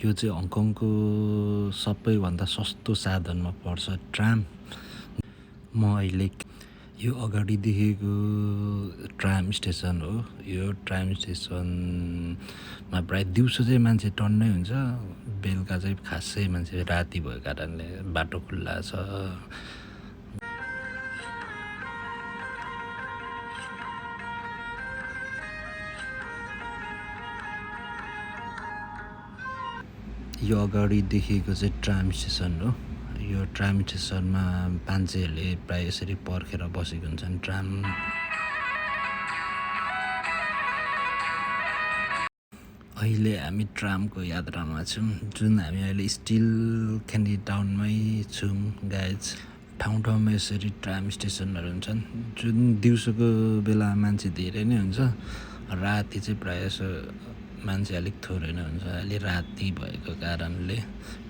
यो चाहिँ हङकङको सबैभन्दा सस्तो साधनमा पर्छ ट्राम। म अहिले यो अगाडि देखेको ट्राम स्टेसन हो। यो ट्राम स्टेसनमा प्रायः दिउँसो चाहिँ मान्छे टन्नै हुन्छ, बेलुका चाहिँ खासै मान्छे राति भएको कारणले बाटो खुल्ला छ। यो अगाडि देखेको चाहिँ ट्राम स्टेसन हो। यो ट्राम स्टेसनमा मान्छेहरूले प्रायः यसरी पर्खेर बसेको हुन्छन्। ट्राम अहिले हामी ट्रामको यात्रामा छौँ, जुन हामी अहिले स्टिल क्यान्डी टाउनमै छौँ गाइज। ठाउँ ठाउँमा यसरी ट्राम स्टेसनहरू हुन्छन्, जुन दिउँसोको बेला मान्छे धेरै नै हुन्छ, राति चाहिँ प्रायः यसो मान्छे अलिक थोरै नै हुन्छ। अहिले राति भएको कारणले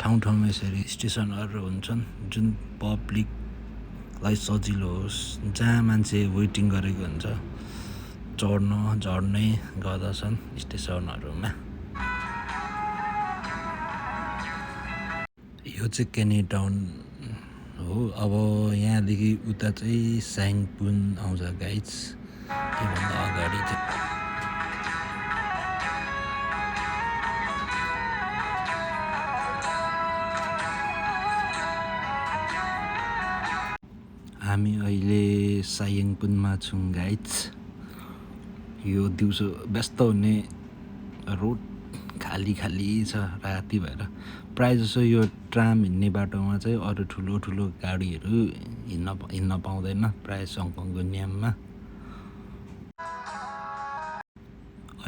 ठाउँ ठाउँमा यसरी स्टेसनहरू हुन्छन्, जुन पब्लिकलाई सजिलो होस्। जहाँ मान्छे वेटिङ गरेको हुन्छ झर्नै गर्दछन् स्टेसनहरूमा। यो चाहिँ क्यान्डी टाउन हो। अब यहाँदेखि उता चाहिँ स्याङपुन आउँछ गाइज। त्योभन्दा अगाडि चाहिँ हामी अहिले सायङपुनमा छौँ गाइज। यो दिउँसो व्यस्त हुने रोड खाली छ राति भएर। प्रायः जसो यो ट्राम हिँड्ने बाटोमा चाहिँ अरू ठुलो ठुलो गाडीहरू हिँड्न पाउँदैन प्रायः हङकङको नियममा।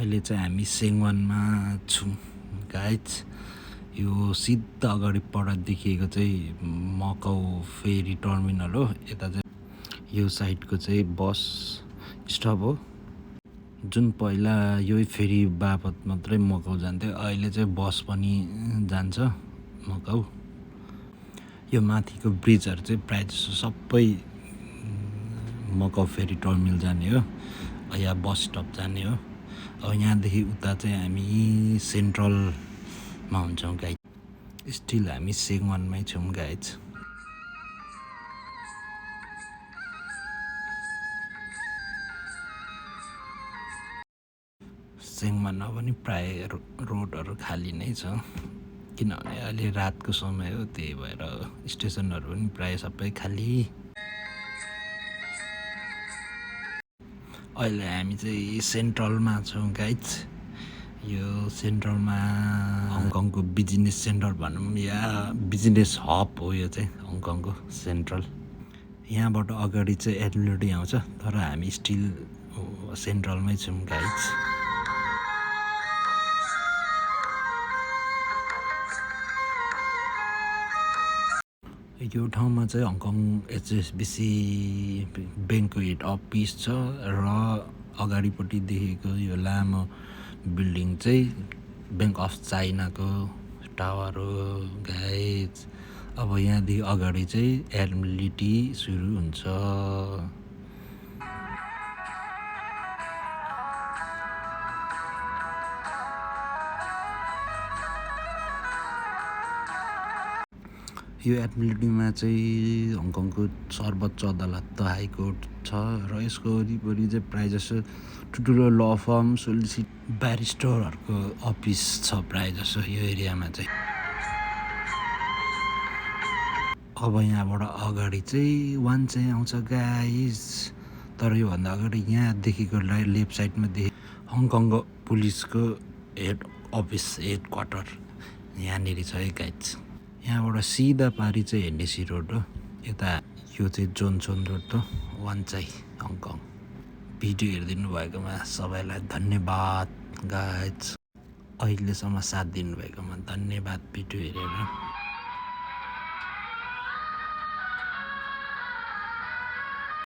अहिले चाहिँ हामी सेङवानमा छौँ गाइज। यो सिधा अगाडिबाट देखिएको चाहिँ मकाउ फेरी टर्मिनल हो। यता चाहिँ यो साइडको चाहिँ बस स्टप हो, जुन पहिला यही फेरी बापत मात्रै मकाउ जान्थ्यो, अहिले चाहिँ बस पनि जान्छ मकाउ। यो माथिको ब्रिजहरू चाहिँ प्रायः जसो सबै मकाउ फेरी टर्मिनल जाने हो या बस स्टप जाने हो। अब यहाँदेखि उता चाहिँ हामी सेन्ट्रलमा हुन्छौँ गाइज। स्टिल हामी सेङवानमै छौँ गाइज। सेङवानमा पनि प्रायः रोडहरू खाली नै छ, किनभने अहिले रातको समय हो, त्यही भएर स्टेसनहरू पनि प्रायः सबै खाली। अहिले हामी चाहिँ सेन्ट्रलमा छौँ गाइज। यो सेन्ट्रलमा हङकङको बिजनेस सेन्टर भनौँ या बिजनेस हब हो। यो चाहिँ हङकङको सेन्ट्रल। यहाँबाट अगाडि चाहिँ एडमिलिटी आउँछ, तर हामी स्टिल सेन्ट्रलमै छौँ गाइज। यो ठाउँमा चाहिँ हङकङ एचएसबिसी ब्याङ्कको हेड अफिस छ र अगाडिपट्टि देखेको यो लामो बिल्डिङ चाहिँ ब्याङ्क अफ चाइनाको टावर हो गाइज। अब यहाँदेखि अगाडि चाहिँ एडमिलिटी सुरु हुन्छ। यो एडमिलिटीमा चाहिँ हङकङको सर्वोच्च अदालत हाइकोर्ट छ र यसको वरिपरि चाहिँ प्रायः जसो ठुल्ठुलो ल फर्म ब्यारिस्टरहरूको अफिस छ प्रायः जसो यो एरियामा चाहिँ। अब यहाँबाट अगाडि चाहिँ वान चाहिँ आउँछ गाइज। तर योभन्दा अगाडि यहाँदेखिको लेफ्ट साइडमा हङकङको पुलिसको हेड अफिस हेड क्वार्टर यहाँनिर छ है गाइज। यहाँबाट सिधा पारी चाहिँ एनडिसी रोड हो। यता यो चाहिँ जोन्सन रोड हो, वान चाहिँ हङकङ। भिडियो हेरिदिनु भएकोमा सबैलाई धन्यवाद गाइज। अहिलेसम्म साथ दिनुभएकोमा धन्यवाद भिडियो हेरेर।